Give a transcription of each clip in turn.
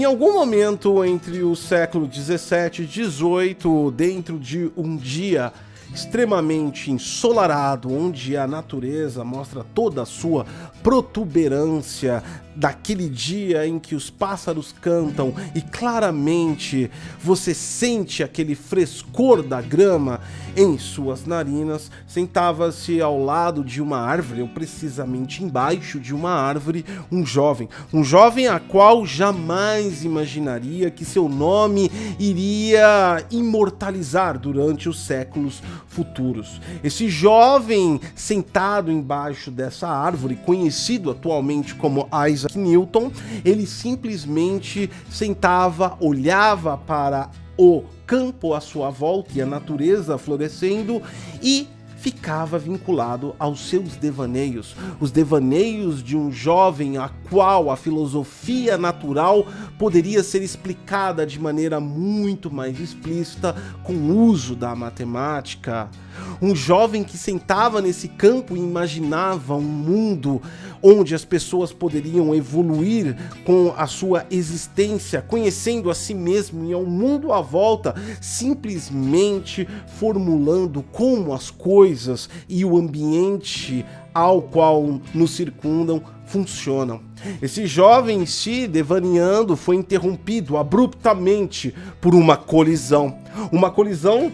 algum momento entre o século 17 e 18, dentro de um dia extremamente ensolarado, onde a natureza mostra toda a sua protuberância, daquele dia em que os pássaros cantam e claramente você sente aquele frescor da grama em suas narinas, sentava-se ao lado de uma árvore, ou precisamente embaixo de uma árvore, um jovem a qual jamais imaginaria que seu nome iria imortalizar durante os séculos futuros. Esse jovem sentado embaixo dessa árvore, conhecido atualmente como Isaac Newton, ele simplesmente sentava, olhava para o campo à sua volta e a natureza florescendo e ficava vinculado aos seus devaneios, os devaneios de um jovem a qual a filosofia natural poderia ser explicada de maneira muito mais explícita com o uso da matemática. Um jovem que sentava nesse campo e imaginava um mundo onde as pessoas poderiam evoluir com a sua existência, conhecendo a si mesmo e ao mundo à volta, simplesmente formulando como as coisas e o ambiente ao qual nos circundam funcionam. Esse jovem em si, devaneando, foi interrompido abruptamente por uma colisão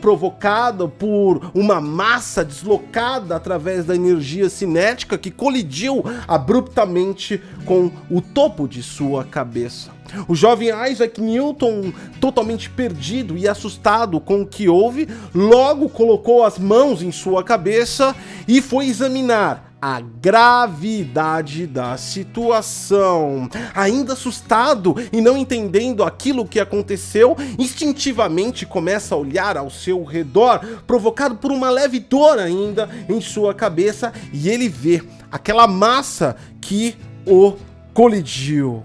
provocada por uma massa deslocada através da energia cinética que colidiu abruptamente com o topo de sua cabeça. O jovem Isaac Newton, totalmente perdido e assustado com o que houve, logo colocou as mãos em sua cabeça e foi examinar a gravidade da situação. Ainda assustado e não entendendo aquilo que aconteceu, instintivamente começa a olhar ao seu redor, provocado por uma leve dor ainda em sua cabeça, e ele vê aquela massa que o colidiu.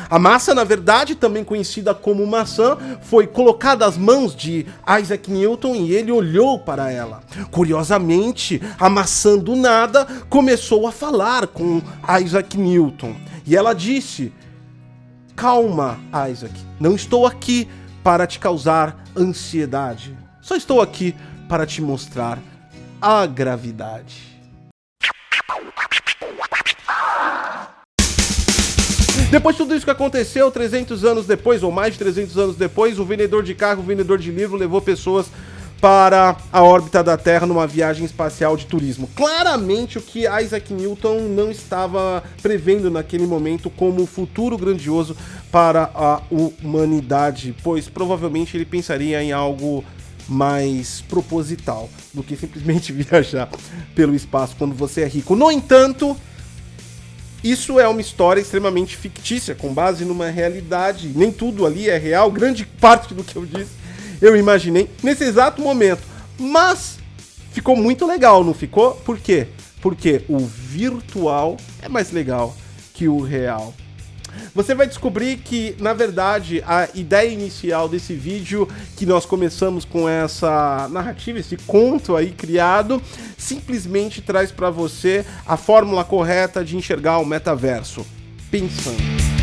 A massa, na verdade, também conhecida como maçã, foi colocada às mãos de Isaac Newton e ele olhou para ela. Curiosamente, a maçã do nada começou a falar com Isaac Newton. E ela disse: "Calma, Isaac, não estou aqui para te causar ansiedade. Só estou aqui para te mostrar a gravidade." Depois de tudo isso que aconteceu, 300 anos depois, ou mais de 300 anos depois, o vendedor de carro, o vendedor de livro levou pessoas para a órbita da Terra numa viagem espacial de turismo. Claramente o que Isaac Newton não estava prevendo naquele momento como futuro grandioso para a humanidade, pois provavelmente ele pensaria em algo mais proposital do que simplesmente viajar pelo espaço quando você é rico. No entanto, isso é uma história extremamente fictícia, com base numa realidade. Nem tudo ali é real, grande parte do que eu disse eu imaginei nesse exato momento. Mas ficou muito legal, não ficou? Por quê? Porque o virtual é mais legal que o real. Você vai descobrir que, na verdade, a ideia inicial desse vídeo, que nós começamos com essa narrativa, esse conto aí criado, simplesmente traz para você a fórmula correta de enxergar o metaverso. Pensando.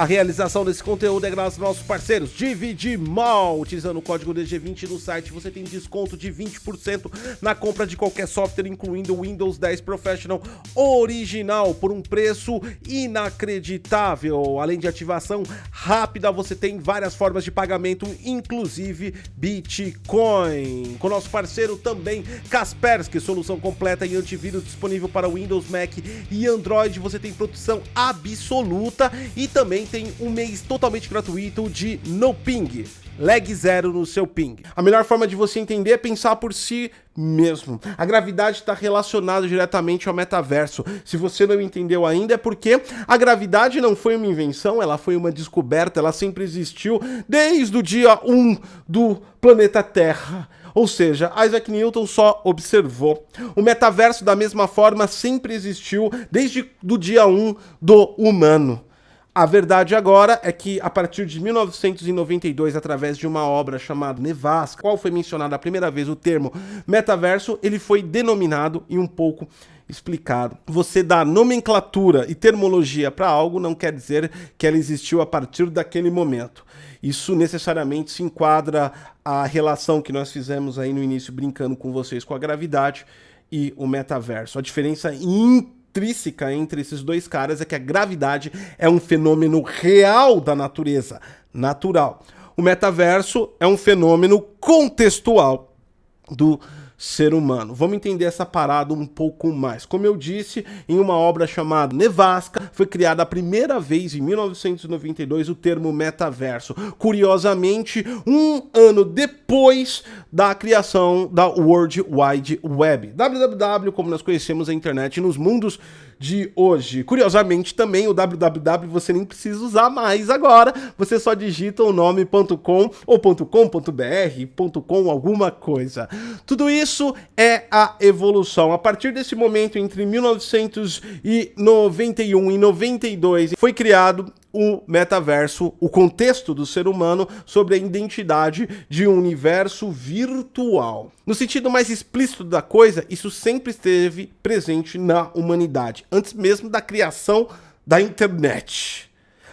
A realização desse conteúdo é graças aos nossos parceiros DVD Mall. Utilizando o código DG20 no site, você tem desconto de 20% na compra de qualquer software, incluindo o Windows 10 Professional original, por um preço inacreditável. Além de ativação rápida, você tem várias formas de pagamento, inclusive Bitcoin. Com nosso parceiro também, Kaspersky, solução completa em antivírus disponível para Windows, Mac e Android. Você tem proteção absoluta e também tem um mês totalmente gratuito de no ping, lag zero no seu ping. A melhor forma de você entender é pensar por si mesmo. A gravidade está relacionada diretamente ao metaverso. Se você não entendeu ainda, é porque a gravidade não foi uma invenção, ela foi uma descoberta, ela sempre existiu desde o dia 1 do planeta Terra. Ou seja, Isaac Newton só observou. O metaverso, da mesma forma, sempre existiu desde o dia 1 do humano. A verdade agora é que a partir de 1992, através de uma obra chamada Nevasca, qual foi mencionado a primeira vez o termo metaverso, ele foi denominado e um pouco explicado. Você dá nomenclatura e termologia para algo não quer dizer que ela existiu a partir daquele momento. Isso necessariamente se enquadra à relação que nós fizemos aí no início brincando com vocês com a gravidade e o metaverso. A diferença intrínseca entre esses dois caras é que a gravidade é um fenômeno real da natureza, natural. O metaverso é um fenômeno contextual do ser humano. Vamos entender essa parada um pouco mais. Como eu disse, em uma obra chamada Nevasca, foi criada a primeira vez em 1992 o termo metaverso. Curiosamente, um ano depois da criação da World Wide Web. www, como nós conhecemos a internet nos mundos de hoje. Curiosamente, também o www você nem precisa usar mais agora. Você só digita o nome .com ou .com.br, .com alguma coisa. Tudo isso é a evolução. A partir desse momento, entre 1991 e 92, foi criado o metaverso, o contexto do ser humano sobre a identidade de um universo virtual. No sentido mais explícito da coisa, isso sempre esteve presente na humanidade, antes mesmo da criação da internet.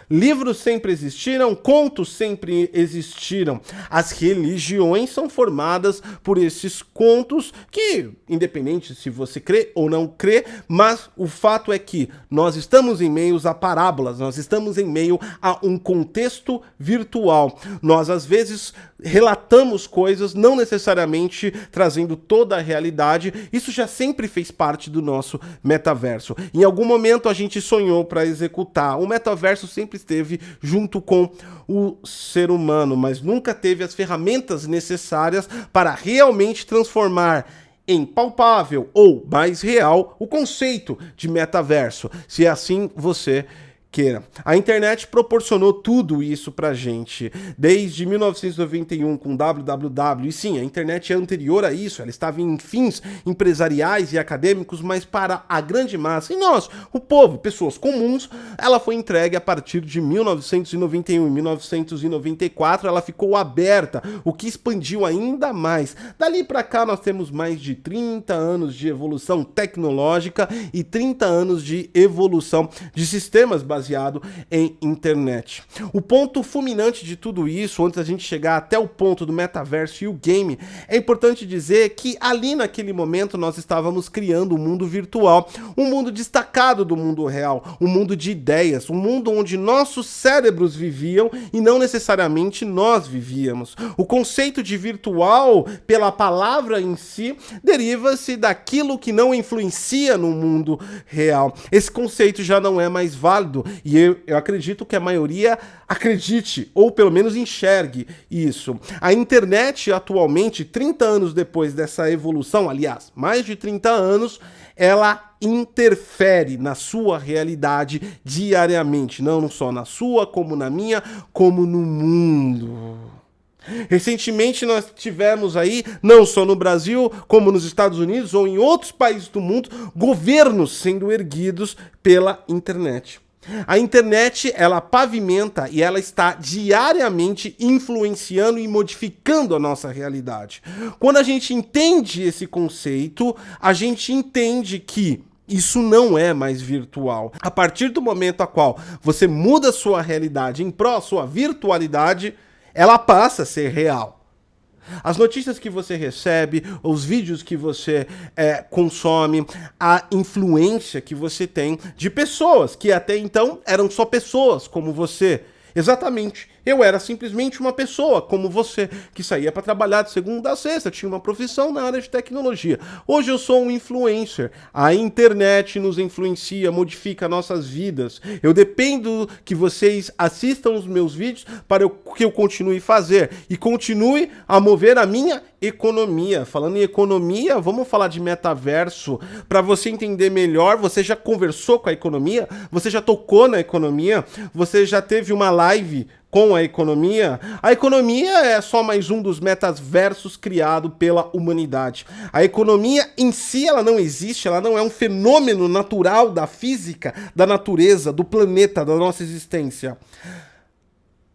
Livros sempre existiram, contos sempre existiram. As religiões são formadas por esses contos que, independente se você crê ou não crê, mas o fato é que nós estamos em meio a parábolas, nós estamos em meio a um contexto virtual. Nós, às vezes, relatamos coisas, não necessariamente trazendo toda a realidade. Isso já sempre fez parte do nosso metaverso. Em algum momento a gente sonhou para executar. O metaverso sempre esteve junto com o ser humano, mas nunca teve as ferramentas necessárias para realmente transformar em palpável ou mais real o conceito de metaverso, se assim você queira. A internet proporcionou tudo isso pra gente, desde 1991 com www, e sim, a internet é anterior a isso, ela estava em fins empresariais e acadêmicos, mas para a grande massa, e nós, o povo, pessoas comuns, ela foi entregue a partir de 1991. Em 1994 ela ficou aberta, o que expandiu ainda mais. Dali pra cá nós temos mais de 30 anos de evolução tecnológica e 30 anos de evolução de sistemas baseado em internet. O ponto fulminante de tudo isso, antes da gente chegar até o ponto do metaverso e o game, é importante dizer que ali naquele momento nós estávamos criando um mundo virtual, um mundo destacado do mundo real, um mundo de ideias, um mundo onde nossos cérebros viviam e não necessariamente nós vivíamos. O conceito de virtual, pela palavra em si, deriva-se daquilo que não influencia no mundo real. Esse conceito já não é mais válido. E eu acredito que a maioria acredite, ou pelo menos enxergue isso. A internet atualmente, 30 anos depois dessa evolução, aliás, mais de 30 anos, ela interfere na sua realidade diariamente. Não só na sua, como na minha, como no mundo. Recentemente nós tivemos aí, não só no Brasil, como nos Estados Unidos ou em outros países do mundo, governos sendo erguidos pela internet. A internet, ela pavimenta e ela está diariamente influenciando e modificando a nossa realidade. Quando a gente entende esse conceito, a gente entende que isso não é mais virtual. A partir do momento a qual você muda a sua realidade em pró sua virtualidade, ela passa a ser real. As notícias que você recebe, os vídeos que você consome, a influência que você tem de pessoas que até então eram só pessoas como você. Exatamente. Eu era simplesmente uma pessoa como você, que saía para trabalhar de segunda a sexta, tinha uma profissão na área de tecnologia. Hoje eu sou um influencer. A internet nos influencia, modifica nossas vidas. Eu dependo que vocês assistam os meus vídeos para que eu continue a fazer e continue a mover a minha economia. Falando em economia, vamos falar de metaverso. Para você entender melhor, você já conversou com a economia? Você já tocou na economia? Você já teve uma live com a economia é só mais um dos metaversos criado pela humanidade. A economia em si, ela não existe, ela não é um fenômeno natural da física, da natureza, do planeta, da nossa existência.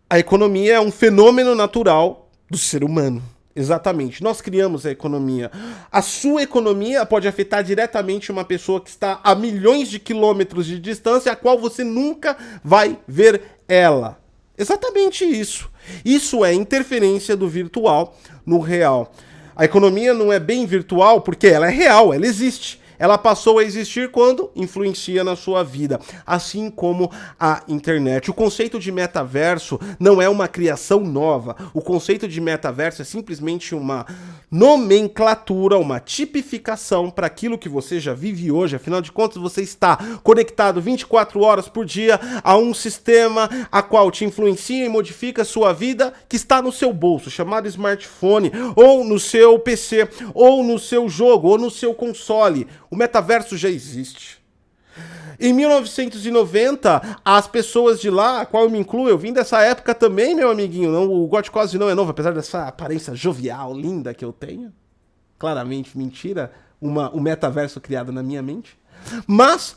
A economia é um fenômeno natural do ser humano. Exatamente, nós criamos a economia. A sua economia pode afetar diretamente uma pessoa que está a milhões de quilômetros de distância, a qual você nunca vai ver ela. Exatamente isso. Isso é interferência do virtual no real. A economia não é bem virtual porque ela é real, ela existe. Ela passou a existir quando influencia na sua vida, assim como a internet. O conceito de metaverso não é uma criação nova. O conceito de metaverso é simplesmente uma nomenclatura, uma tipificação para aquilo que você já vive hoje. Afinal de contas, você está conectado 24 horas por dia a um sistema a qual te influencia e modifica a sua vida, que está no seu bolso, chamado smartphone, ou no seu PC, ou no seu jogo, ou no seu console. O metaverso já existe. Em 1990, as pessoas de lá, a qual eu me incluo, eu vim dessa época também, meu amiguinho. Não, o God quase não é novo, apesar dessa aparência jovial, linda que eu tenho. Claramente mentira, um metaverso criado na minha mente. Mas,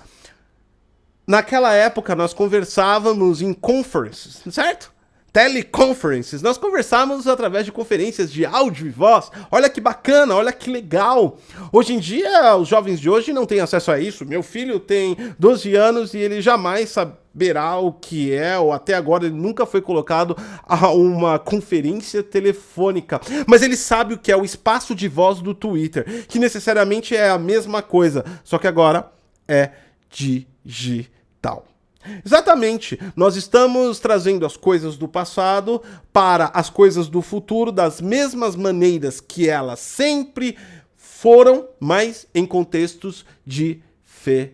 naquela época, nós conversávamos em conferences, certo? Teleconferences. Nós conversávamos através de conferências de áudio e voz. Olha que bacana, olha que legal. Hoje em dia, os jovens de hoje não têm acesso a isso. Meu filho tem 12 anos e ele jamais saberá o que é, ou até agora ele nunca foi colocado a uma conferência telefônica. Mas ele sabe o que é o espaço de voz do Twitter, que necessariamente é a mesma coisa, só que agora é digital. Exatamente, nós estamos trazendo as coisas do passado para as coisas do futuro das mesmas maneiras que elas sempre foram, mas em contextos diferentes.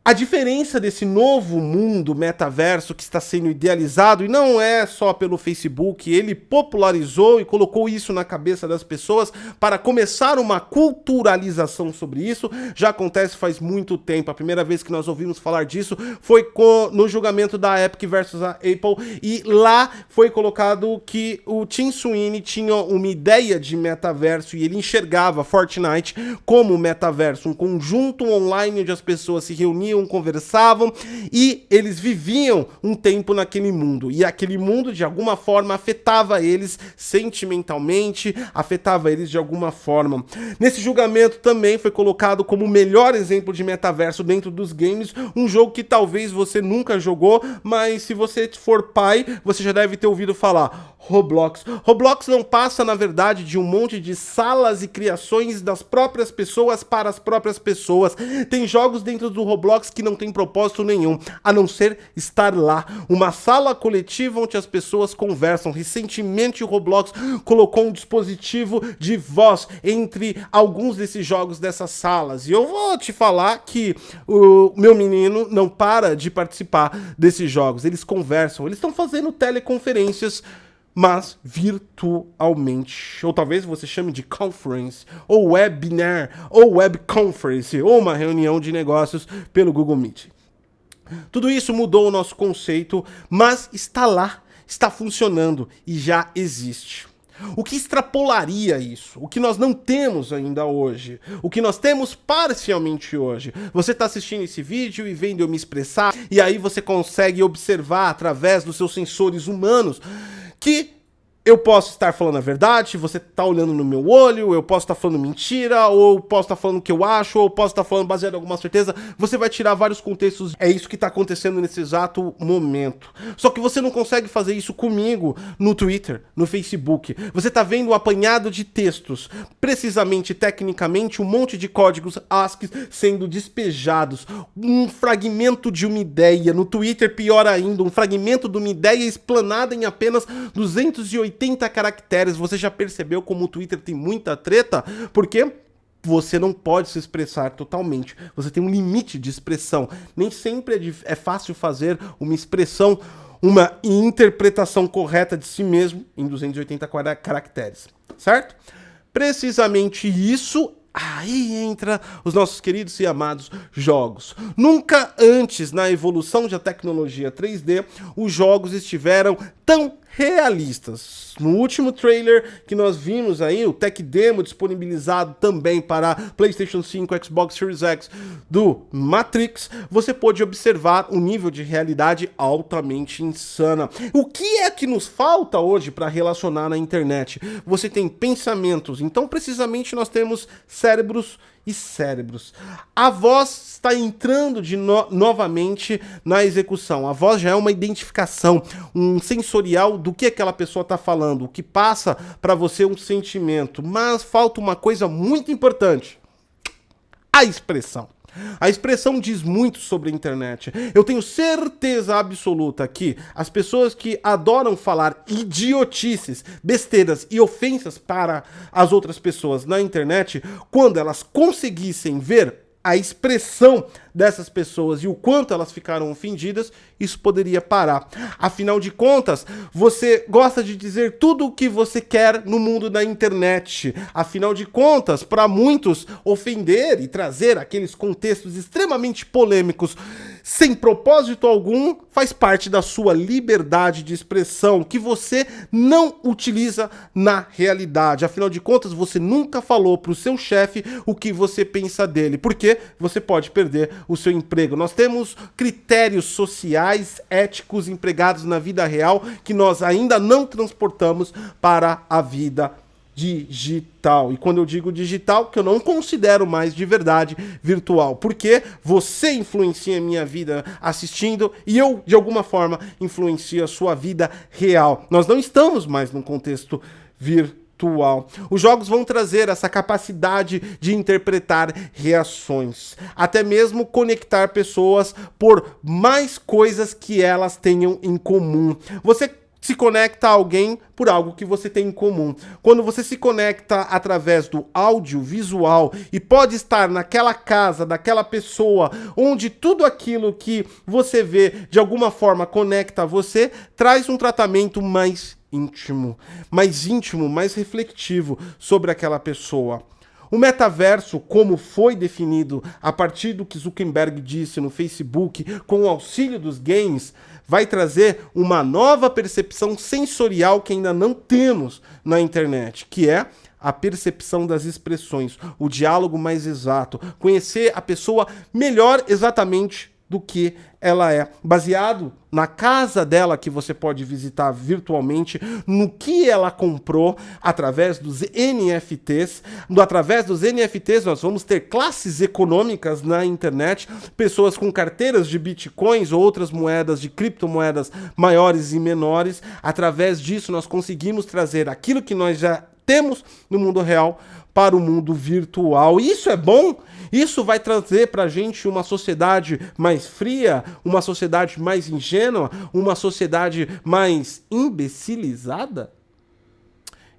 A diferença desse novo mundo metaverso que está sendo idealizado, e não é só pelo Facebook, ele popularizou e colocou isso na cabeça das pessoas para começar uma culturalização sobre isso, já acontece faz muito tempo. A primeira vez que nós ouvimos falar disso foi no julgamento da Epic versus a Apple, e lá foi colocado que o Tim Sweeney tinha uma ideia de metaverso e ele enxergava Fortnite como metaverso, um conjunto online onde as pessoas se reuniam, conversavam e eles viviam um tempo naquele mundo, e aquele mundo de alguma forma afetava eles sentimentalmente, afetava eles de alguma forma. Nesse julgamento também foi colocado como o melhor exemplo de metaverso dentro dos games, um jogo que talvez você nunca jogou, mas se você for pai, você já deve ter ouvido falar: Roblox. Roblox não passa, na verdade, de um monte de salas e criações das próprias pessoas para as próprias pessoas. Tem jogos dentro do Roblox que não tem propósito nenhum, a não ser estar lá. Uma sala coletiva onde as pessoas conversam. Recentemente o Roblox colocou um dispositivo de voz entre alguns desses jogos dessas salas. E eu vou te falar que o meu menino não para de participar desses jogos. Eles conversam, eles estão fazendo teleconferências, mas virtualmente, ou talvez você chame de conference, ou webinar, ou webconference, ou uma reunião de negócios pelo Google Meet. Tudo isso mudou o nosso conceito, mas está lá, está funcionando e já existe. O que extrapolaria isso? O que nós não temos ainda hoje? O que nós temos parcialmente hoje? Você está assistindo esse vídeo e vendo eu me expressar, e aí você consegue observar através dos seus sensores humanos que eu posso estar falando a verdade, você está olhando no meu olho, eu posso estar falando mentira, ou eu posso estar falando o que eu acho, ou eu posso estar falando baseado em alguma certeza. Você vai tirar vários contextos. É isso que está acontecendo nesse exato momento. Só que você não consegue fazer isso comigo no Twitter, no Facebook. Você está vendo um apanhado de textos, precisamente, tecnicamente, um monte de códigos ASCII sendo despejados. Um fragmento de uma ideia. No Twitter, pior ainda, um fragmento de uma ideia explanada em apenas 280 caracteres. Você já percebeu como o Twitter tem muita treta? Porque você não pode se expressar totalmente. Você tem um limite de expressão. Nem sempre é fácil fazer uma expressão, uma interpretação correta de si mesmo em 280 caracteres, certo? Precisamente isso Aí entra os nossos queridos e amados jogos. Nunca antes na evolução da tecnologia 3D os jogos estiveram tão realistas. No último trailer que nós vimos aí, o Tech Demo disponibilizado também para PlayStation 5, Xbox Series X do Matrix, você pôde observar um nível de realidade altamente insana. O que é que nos falta hoje para relacionar na internet? Você tem pensamentos, então precisamente nós temos cérebros e cérebros. A voz está entrando novamente na execução. A voz já é uma identificação, um sensorial do que aquela pessoa está falando, o que passa para você um sentimento. Mas falta uma coisa muito importante: a expressão. A expressão diz muito sobre a internet. Eu tenho certeza absoluta que as pessoas que adoram falar idiotices, besteiras e ofensas para as outras pessoas na internet, quando elas conseguissem ver a expressão dessas pessoas e o quanto elas ficaram ofendidas, isso poderia parar. Afinal de contas, você gosta de dizer tudo o que você quer no mundo da internet. Afinal de contas, para muitos, ofender e trazer aqueles contextos extremamente polêmicos sem propósito algum faz parte da sua liberdade de expressão, que você não utiliza na realidade. Afinal de contas, você nunca falou para o seu chefe o que você pensa dele, porque você pode perder o seu emprego. Nós temos critérios sociais, éticos empregados na vida real que nós ainda não transportamos para a vida digital. E quando eu digo digital, que eu não considero mais de verdade virtual, porque você influencia a minha vida assistindo e eu, de alguma forma, influencio a sua vida real. Nós não estamos mais num contexto virtual. Os jogos vão trazer essa capacidade de interpretar reações, até mesmo conectar pessoas por mais coisas que elas tenham em comum. Você se conecta a alguém por algo que você tem em comum. Quando você se conecta através do audiovisual e pode estar naquela casa daquela pessoa, onde tudo aquilo que você vê de alguma forma conecta a você, traz um tratamento mais íntimo, mais reflexivo sobre aquela pessoa. O metaverso, como foi definido a partir do que Zuckerberg disse no Facebook, com o auxílio dos games, vai trazer uma nova percepção sensorial que ainda não temos na internet, que é a percepção das expressões, o diálogo mais exato, conhecer a pessoa melhor exatamente do que ela é, baseado na casa dela que você pode visitar virtualmente, no que ela comprou através dos NFTs. Através dos NFTs nós vamos ter classes econômicas na internet, pessoas com carteiras de bitcoins ou outras moedas, de criptomoedas maiores e menores. Através disso nós conseguimos trazer aquilo que nós já temos no mundo real para o mundo virtual. Isso é bom? Isso vai trazer para a gente uma sociedade mais fria, uma sociedade mais ingênua, uma sociedade mais imbecilizada?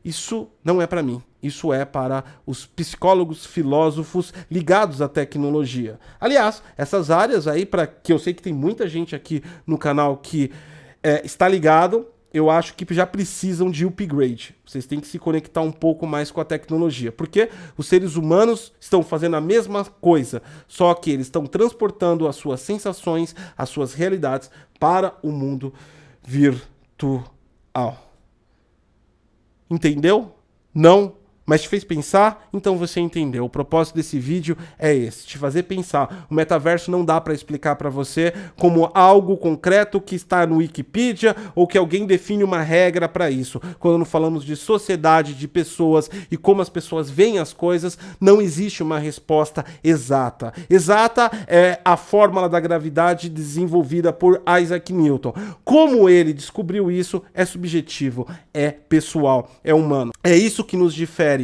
Isso não é para mim. Isso é para os psicólogos, filósofos ligados à tecnologia. Aliás, essas áreas aí, para que eu sei que tem muita gente aqui no canal que está ligado, eu acho que já precisam de upgrade. Vocês têm que se conectar um pouco mais com a tecnologia, porque os seres humanos estão fazendo a mesma coisa, só que eles estão transportando as suas sensações, as suas realidades para o mundo virtual. Entendeu? Não? Mas te fez pensar? Então você entendeu. O propósito desse vídeo é esse, te fazer pensar. O metaverso não dá para explicar para você como algo concreto que está no Wikipedia ou que alguém define uma regra para isso. Quando falamos de sociedade, de pessoas e como as pessoas veem as coisas, não existe uma resposta exata. Exata é a fórmula da gravidade desenvolvida por Isaac Newton. Como ele descobriu isso é subjetivo, é pessoal, é humano. É isso que nos difere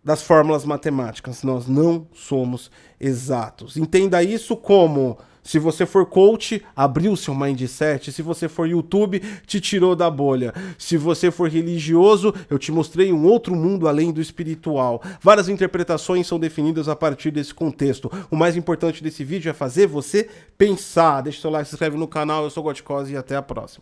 das fórmulas matemáticas. Nós não somos exatos. Entenda isso como: se você for coach, abriu seu mindset. Se você for YouTube, te tirou da bolha. Se você for religioso, eu te mostrei um outro mundo além do espiritual. Várias interpretações são definidas a partir desse contexto. O mais importante desse vídeo é fazer você pensar. Deixa seu like, se inscreve no canal. Eu sou o Gotkose e até a próxima.